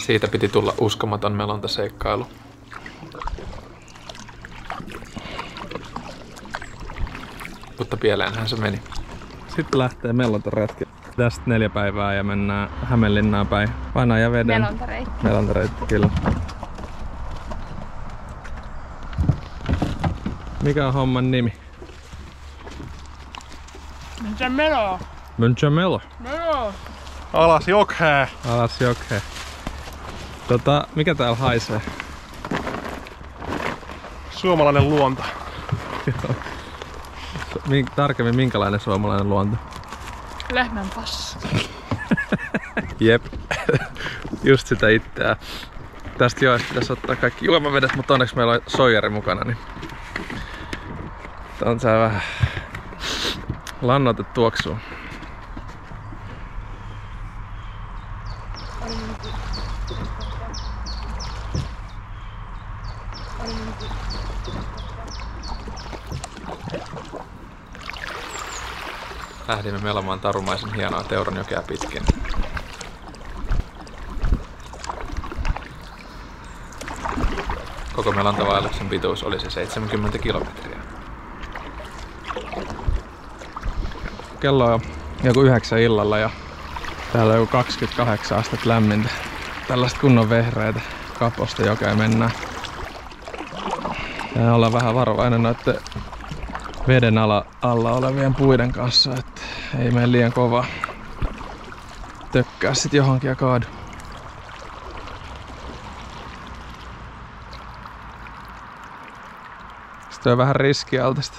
Siitä piti tulla uskomaton melontaseikkailu. Mutta pieleenhän se meni. Sitten lähtee melontaretki. Tästä 4 päivää ja mennään Hämeenlinnaan päin. Vainaja veden. Melontareitti. Melontareitti, kyllä. Mikä on homman nimi? Melo. Mönchämelo. Melo. Alas jokhää. Alas jokhää. Mikä täällä haisee? Suomalainen luonto. Tarkemmin minkälainen suomalainen luonto? Lehmän passi. Jep. Just sitä itseään. Tästä joesta pitäisi ottaa kaikki juomavedet, mutta onneksi meillä on soijari mukana, niin on tää vähän lannoite tuoksuu. Lähdimme melomaan Tarumaisen hienoa Teuronjokea pitkin. Koko melontavaelluksen pituus olisi 70 kilometriä. Kello on joku 9 illalla ja täällä on joku 28 astetta lämmintä. Tällaista kunnon vehreitä Kaposta jokea mennään. Ja ollaan vähän varovainen noitten veden alla olevien puiden kanssa, että ei mene liian kovaa tökkää sit johonkin ja kaadu. Sitten on vähän riskialtista.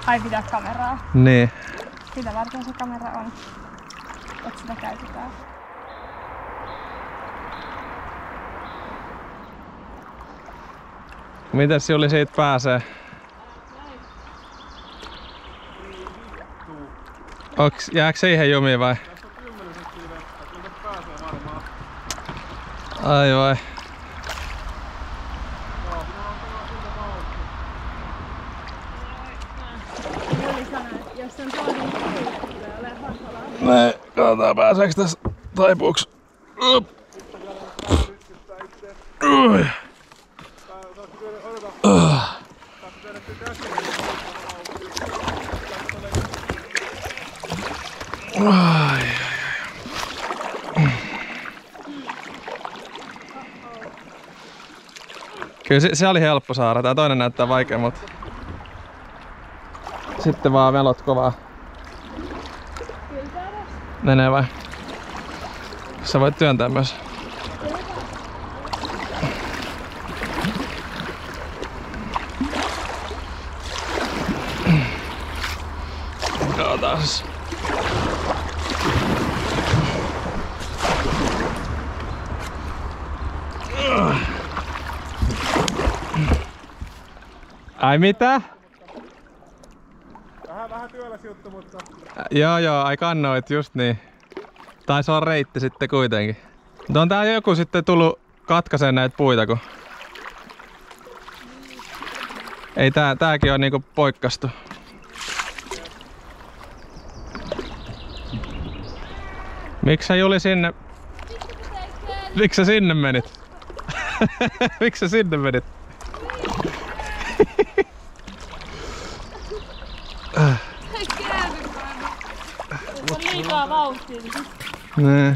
Ai pitää kameraa. Niin. Sitä varten se kamera on, että sitä käytetään. Mites Juli siitä pääsee? Jääkö siihen jumiin vai? Tässä on 10 senttiä vettä, kyllä pääsee varmaan. Ai vai. Joo, minä on tämä siltä vauhtia. Juli sanoi, että jos on toinen tulee, tulee olemaan hankalaa. Näin, katsotaan pääseekö tässä taipuuks. Kyllä se oli helppo saada. Tää toinen näyttää vaikea, mutta sitten vaan melot kovaa. Menee vai? Sä voit työntää myös. Katsotaan. Ai mitä? Vähän työläs juttu, mutta... Joo, ai kannoit, just niin. Taisi olla reitti sitten kuitenkin. Mutta on tää joku sitten tullut katkaiseen näitä puita, kun... Ei tääkin on niinku poikkastu. Miksi sä Juli sinne... Miksi sä sinne menit? Miksi sä sinne menit? On liikaa vauhtia. Nee.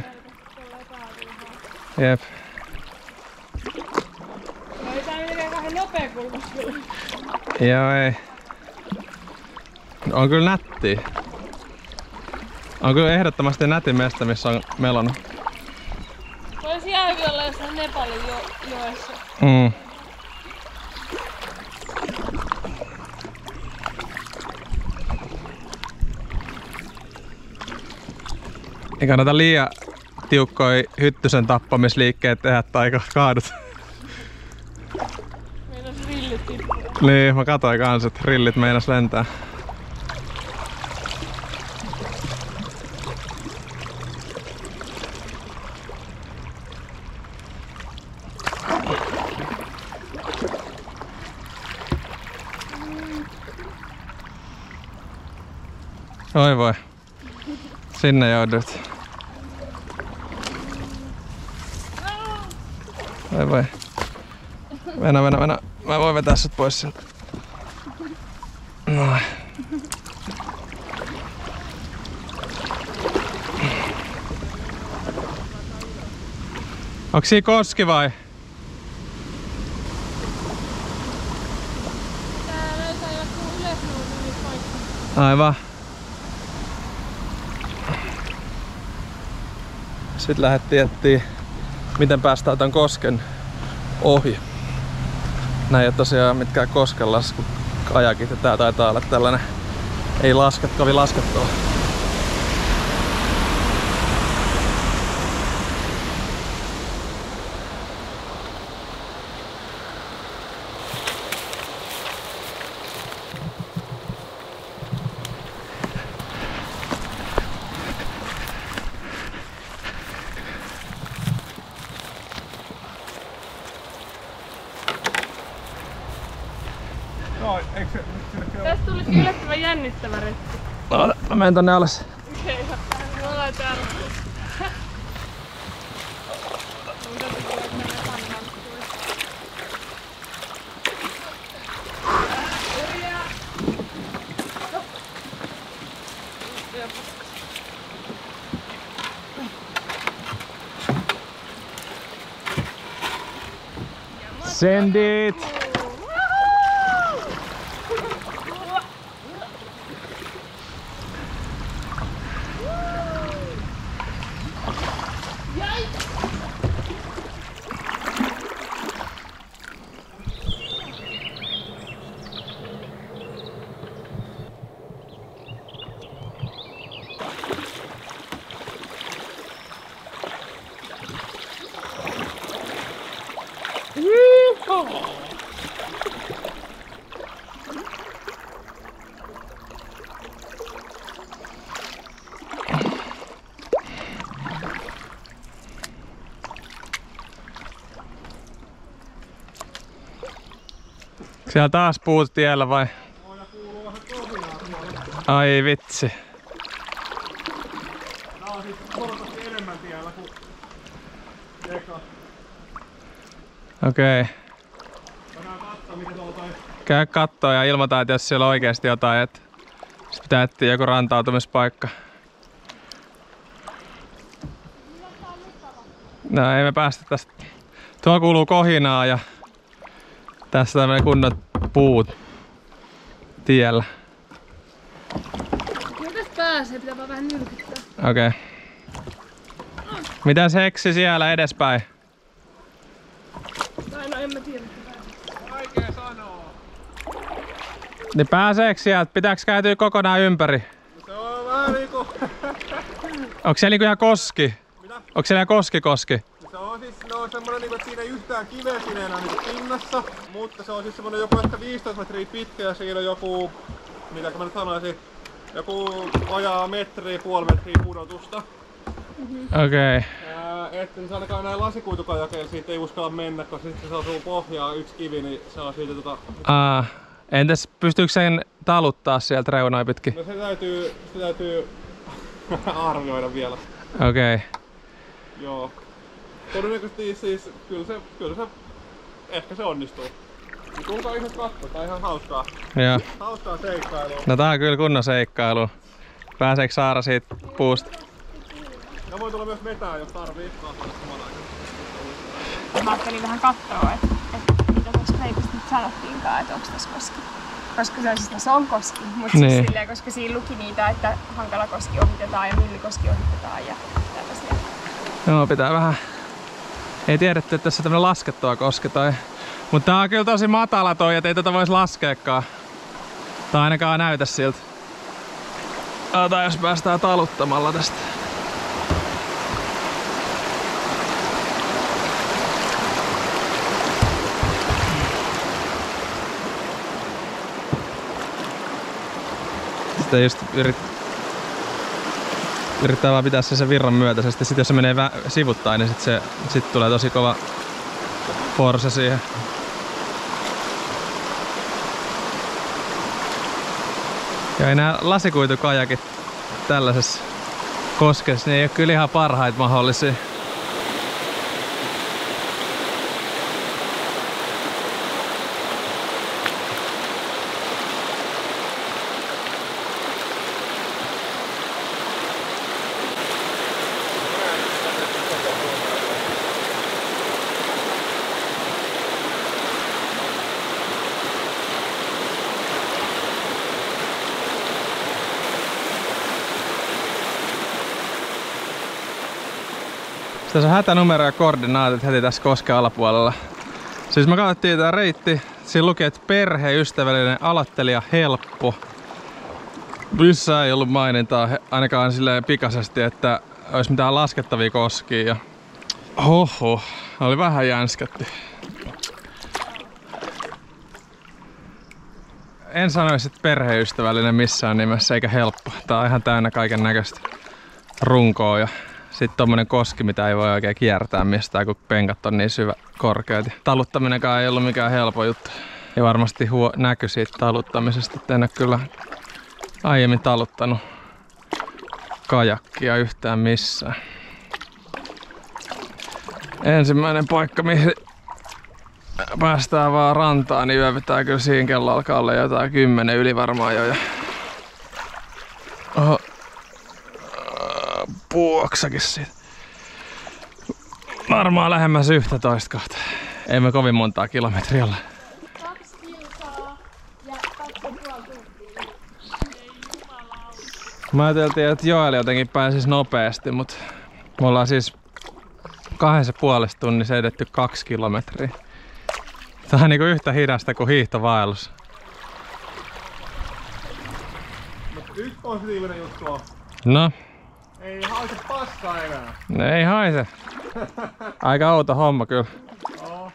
Jep. No ei tää mitenkään kahden nopea kulmas kyllä. Joo ei. On kyllä nättiä. On kyllä ehdottomasti nätin mesta, missä on melona. Voisi ihan hyvin olla jossain Nepalin joessa. Mm. Ei kannata liian tiukkoja hyttysen tappamisliikkeet tehdä tai kaadut. Meinas rillit tippua. Niin, mä katsoin kans, että rillit meinas lentää. Oi voi. Sinne joudut. Vai. Venä. Mä voin vetää sut pois sieltä. Noin. Onks siinä koski vai? Tää löytää joku ylösnousemispaikka. Aivan. Sitten lähdettiin etsiä, miten päästään tämän kosken ohi. Nää ei oo tosiaan mitkään koskenlaskukajakit ja tää taitaa olla tällainen ei kovin laskettava. Joo, eikö se sinne kello? Tästä tulisi yllättävän jännittävä retti. No, mä menen tonne alas. Okei, me ollaan täällä. Send it! Siellä taas puut tiellä vai? Joo, ja kuuluu vähän kohinaa tuolla. Ai vitsi. Tää on siis huomattavasti enemmän tiellä kuin eka. Okei. Mennään kattoo mikä tuolla toi. Käy kattoo ja ilmoita, että jos siellä on oikeesti jotain, että sit pitää etsiä joku rantautumispaikka. No ei me päästä tästä. Tuo kuuluu kohinaa ja tässä tämmönen kunnon puut tiellä. Kyllä tästä pääsee, pitää vaan vähän nyrkyttää. Okei. Mitä seksi siellä edespäin? Tai no en mä tiedä. Vaikea sanoa. Niin pääseekö sieltä? Pitääkö käytyä kokonaan ympäri? Se on vähän niinku... Onko siellä niinku ihan koski? Mitä? Onko siellä ihan koski? Se on siis semmonen niinku, että siinä ei yhtään kiveä siinä enää niinku pinnassa. Mutta se on siis semmonen joku ehkä 15 metriä pitkä ja siinä on joku... Mitäkö mä nyt sanoisin? Joku vajaa metriä, puoli metriä pudotusta. Okei. Että siis ainakaan näin lasikuitukajakeilla siitä ei uskalla mennä, koska sitten se osuu pohjaan yksi kivi, niin se on siitä Entäs pystyykö sen taluttaa sieltä reunoja pitkin? No se täytyy arvioida vielä. Okei. Joo. Todennäköisesti siis kyllä se ehkä se onnistuu. Niin tulkaa ihan katsoa, tää on ihan hauskaa. Joo. Hauskaa seikkailua. No tää on kyllä kunnon seikkailu. Pääseekö Saara siitä puusta? Ja voi tulla myös vetää, jos tarvii katsoa saman aikaan. Mä ajattelin vähän katsoa, että mitä tuossa kreipästä nyt sanottiinkaan, että onko tässä koski. Koska se on koski, mutta Niin. siis silleen, koska siinä luki niitä, että Hankalakoski ohitetaan ja Myllykoski ohitetaan ja tällaisia. Joo, pitää vähän... Ei tiedetty, että tässä on tämmönen laskettua koski toi. Mutta tää on kyllä tosi matala toi, et ei tätä vois laskeekaan. Tai ainakaan näytä siltä. Ota, jos päästään taluttamalla tästä. Sitten just yrittää vaan pitää sen virran myötäisesti. Sitten jos se menee sivuttain, niin sit tulee tosi kova force siihen. Ja ei nää lasikuitukajakit tällaisessa koskessa, ne ei oo kyllä ihan parhaita mahdollisia. Tässä on hätänumero ja koordinaatit heti tässä kosken alapuolella. Siis me katsottiin tää reitti. Siinä luki, että perheystävällinen, aloittelija, helppo. Missä ei ollut mainintaa ainakaan silleen pikaisesti, että olisi mitään laskettavia koskia. Ja hoho, oli vähän jänskätti. En sanoisi, että perheystävällinen missään nimessä eikä helppo. Tää on ihan täynnä kaiken näköistä runkoa ja sitten tommonen koski, mitä ei voi oikein kiertää mistään, kun penkat on niin syvä korkeat. Taluttaminenkaan ei ollut mikään helppo juttu. Ja varmasti näkyi siitä taluttamisesta, että en ole kyllä aiemmin taluttanut kajakkia yhtään missään. Ensimmäinen paikka, mihin päästään vaan rantaan, niin yövytään kyllä siinä. Kello alkaa olla jotain 10 yli varmaan jo. Oho. Puoksakin siitä. Varmaan lähemmäs 11 kohta. Ei me kovin montaa kilometriä olla. 2 kilsaa ja 2,5 tuntia. Mä ajateltiin, että Joel jotenkin pääsisi nopeasti, mutta me ollaan siis 2,5 tunnissa edetty 2 kilometriä. Tää on niinku yhtä hidasta kuin hiihtovaellus. Yksi positiivinen juttu on. No? Ei haise paskaa enää. Ei haise. Aika outo homma kyllä. Oh.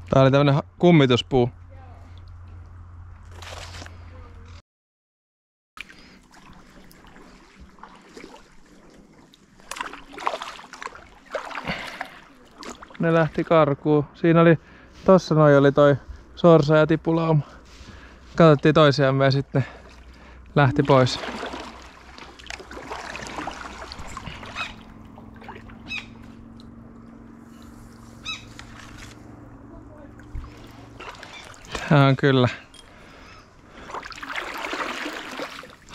Tää oli tämmönen kummituspuu. Ne lähti karkuun. Siinä oli, tossa noin oli toi sorsa ja tipulauma. Katsottiin toisiamme ja sitten lähti pois. Tää on kyllä.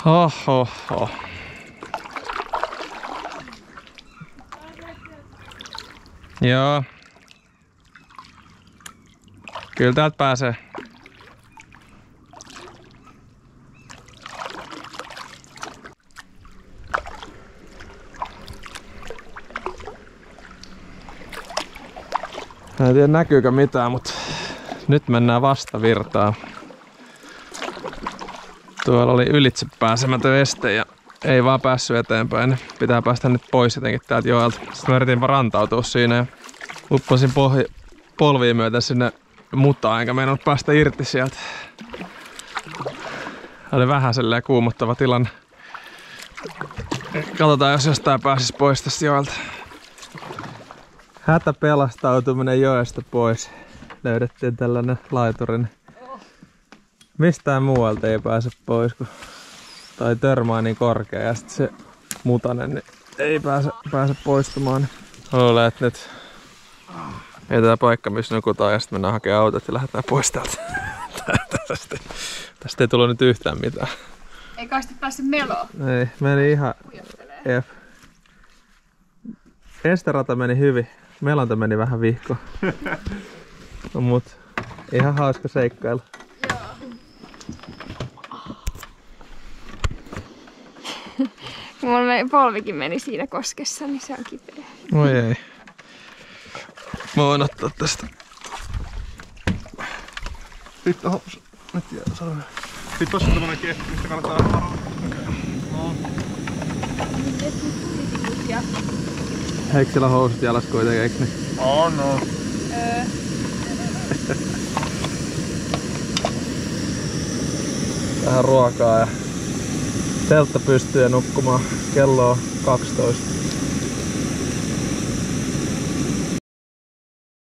Hohoho. Joo. Kyllä täältä pääsee. Mä en tiedä näkyykö mitään, mutta nyt mennään vastavirtaan. Tuolla oli ylitse pääsemätön este ja ei vaan päässyt eteenpäin. Pitää päästä nyt pois jotenkin täältä joelta. Sitten mä yritin rantautua siinä ja upposin polviin myöten sinne mutaan, enkä meinannut päästä irti sieltä. Oli vähän silleen kuumottava tilanne. Katsotaan, jos jostain pääsis pois tästä joelta. Hätäpelastautuminen joesta pois. Löydettiin tällainen laiturin. Mistään muualta ei pääse pois, kun tai törmää niin korkea ja sitten se mutanen niin ei pääse poistumaan. Luulen, että nyt mietitään paikka, missä nukutaan ja sitten mennään hakemaan autot ja lähdetään pois täältä. Tästä ei tullut nyt yhtään mitään. Ei kai sitten päässyt meloon. Ei, meni ihan F. Esterata meni hyvin, melonta meni vähän vihko. No, mut ihan hauska seikkailu. Mulla polvikin meni siinä koskessa, niin se on kipeä. Oi ei. Mä voin ottaa tästä. Sitten hops. Nyt jää sanoa. Sitten tossa on tämmönen kehti, mistä kannattaa varoa. No. Eikö siellä housut jalas kuitenkin, eiks ne? On, no. Vähän ruokaa ja teltta pystyy nukkumaan. Kello on 12.